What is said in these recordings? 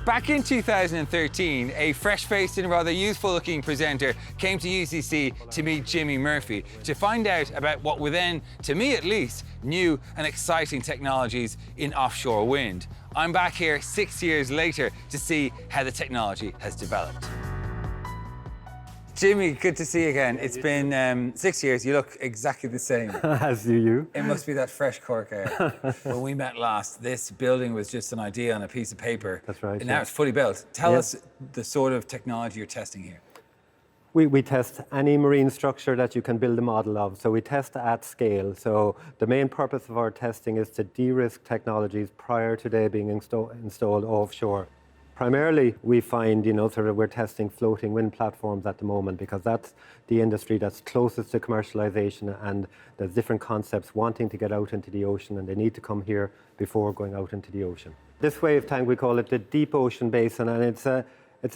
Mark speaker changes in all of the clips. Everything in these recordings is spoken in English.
Speaker 1: Back in 2013, a fresh-faced and rather youthful-looking presenter came to UCC to meet Jimmy Murphy to find out about what were then, to me at least, new and exciting technologies in offshore wind. I'm back here 6 years later to see how the technology has developed. Jimmy, good to see you again. It's been 6 years. You look exactly the same.
Speaker 2: As do you.
Speaker 1: It must be that fresh Cork air. When we met last, this building was just an idea on a piece of paper.
Speaker 2: That's right.
Speaker 1: And now it's fully built. Tell us the sort of technology you're testing here.
Speaker 2: We test any marine structure that you can build a model of. So we test at scale. So the main purpose of our testing is to de-risk technologies prior to they being installed offshore. Primarily, we find, sort of we're testing floating wind platforms at the moment because that's the industry that's closest to commercialization, and there's different concepts wanting to get out into the ocean, and they need to come here before going out into the ocean. This wave tank, we call it the Deep Ocean Basin, and it's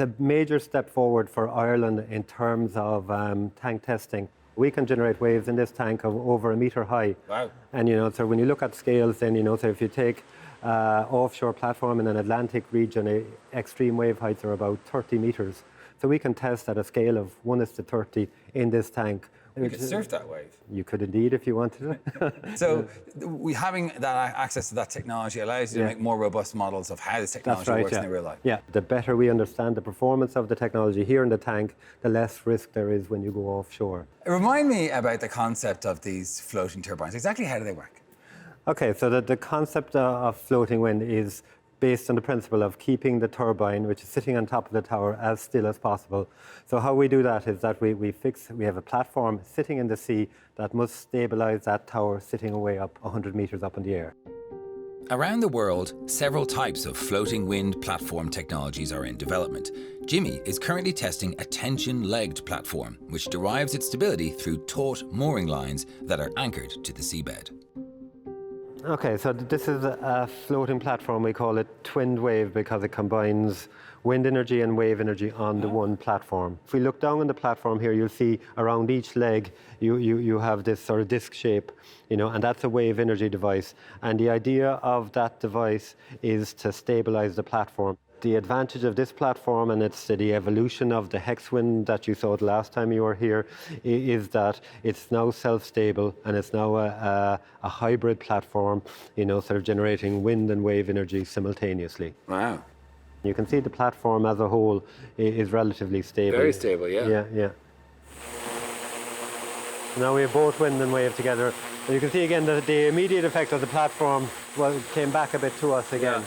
Speaker 2: a major step forward for Ireland in terms of tank testing. We can generate waves in this tank of over 1 metre high.
Speaker 1: Wow.
Speaker 2: And so when you look at scales, then so if you take offshore platform in an Atlantic region, extreme wave heights are about 30 metres. So we can test at a scale of 1:30 in this tank.
Speaker 1: You could surf that wave.
Speaker 2: You could indeed if you wanted to.
Speaker 1: So having that access to that technology allows you to make more robust models of how this technology works in real life.
Speaker 2: Yeah, the better we understand the performance of the technology here in the tank, the less risk there is when you go offshore.
Speaker 1: Remind me about the concept of these floating turbines. Exactly how do they work?
Speaker 2: Okay, so the concept of floating wind is based on the principle of keeping the turbine, which is sitting on top of the tower, as still as possible. So how we do that is that we have a platform sitting in the sea that must stabilize that tower sitting away up 100 meters up in the air.
Speaker 3: Around the world, several types of floating wind platform technologies are in development. Jimmy is currently testing a tension-legged platform, which derives its stability through taut mooring lines that are anchored to the seabed.
Speaker 2: Okay, so this is a floating platform. We call it twinned wave because it combines wind energy and wave energy on the one platform. If we look down on the platform here, you'll see around each leg you have this sort of disc shape, and that's a wave energy device. And the idea of that device is to stabilize the platform. The advantage of this platform, and it's the evolution of the Hexwind that you saw the last time you were here, is that it's now self-stable and it's now a hybrid platform, sort of generating wind and wave energy simultaneously.
Speaker 1: Wow.
Speaker 2: You can see the platform as a whole is relatively stable.
Speaker 1: Very stable, yeah.
Speaker 2: Yeah. Now we have both wind and wave together. And you can see again that the immediate effect of the platform came back a bit to us again.
Speaker 1: Yeah.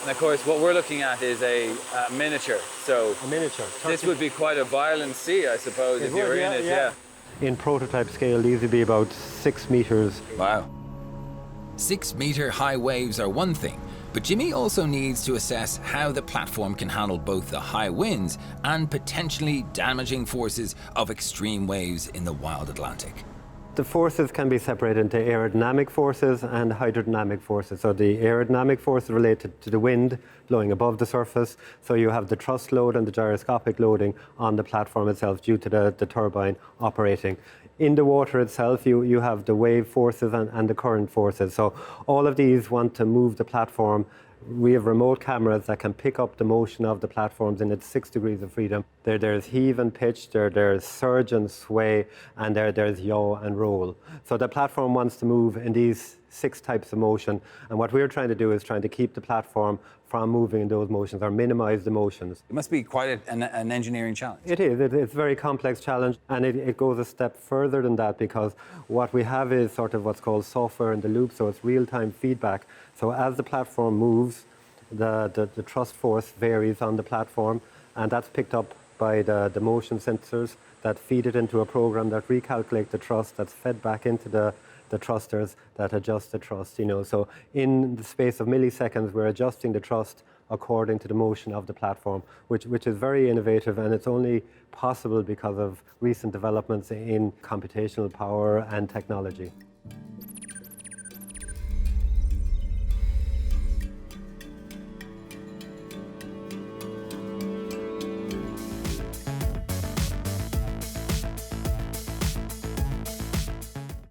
Speaker 1: And of course, what we're looking at is a miniature. So
Speaker 2: a miniature.
Speaker 1: This would be quite a violent sea, I suppose, if you were in it. Yeah.
Speaker 2: In prototype scale, these would be about 6 meters.
Speaker 1: Wow.
Speaker 3: 6 meter high waves are one thing, but Jimmy also needs to assess how the platform can handle both the high winds and potentially damaging forces of extreme waves in the wild Atlantic.
Speaker 2: The forces can be separated into aerodynamic forces and hydrodynamic forces. So the aerodynamic force is related to the wind blowing above the surface. So you have the thrust load and the gyroscopic loading on the platform itself due to the turbine operating. In the water itself, you have the wave forces and the current forces. So all of these want to move the platform. We have remote cameras that can pick up the motion of the platforms in its 6 degrees of freedom. There's heave and pitch, there's surge and sway, and there's yaw and roll. So the platform wants to move in these 6 types of motion, and what we're trying to do is trying to keep the platform from moving in those motions or minimize the motions.
Speaker 1: It must be quite an engineering challenge.
Speaker 2: It is. It's a very complex challenge, and it goes a step further than that because what we have is sort of what's called software in the loop, so it's real-time feedback. So as the platform moves, the thrust force varies on the platform, and that's picked up by the motion sensors that feed it into a program that recalculate the thrust that's fed back into the thrusters that adjust the thrust. So in the space of milliseconds, we're adjusting the thrust according to the motion of the platform, which is very innovative, and it's only possible because of recent developments in computational power and technology.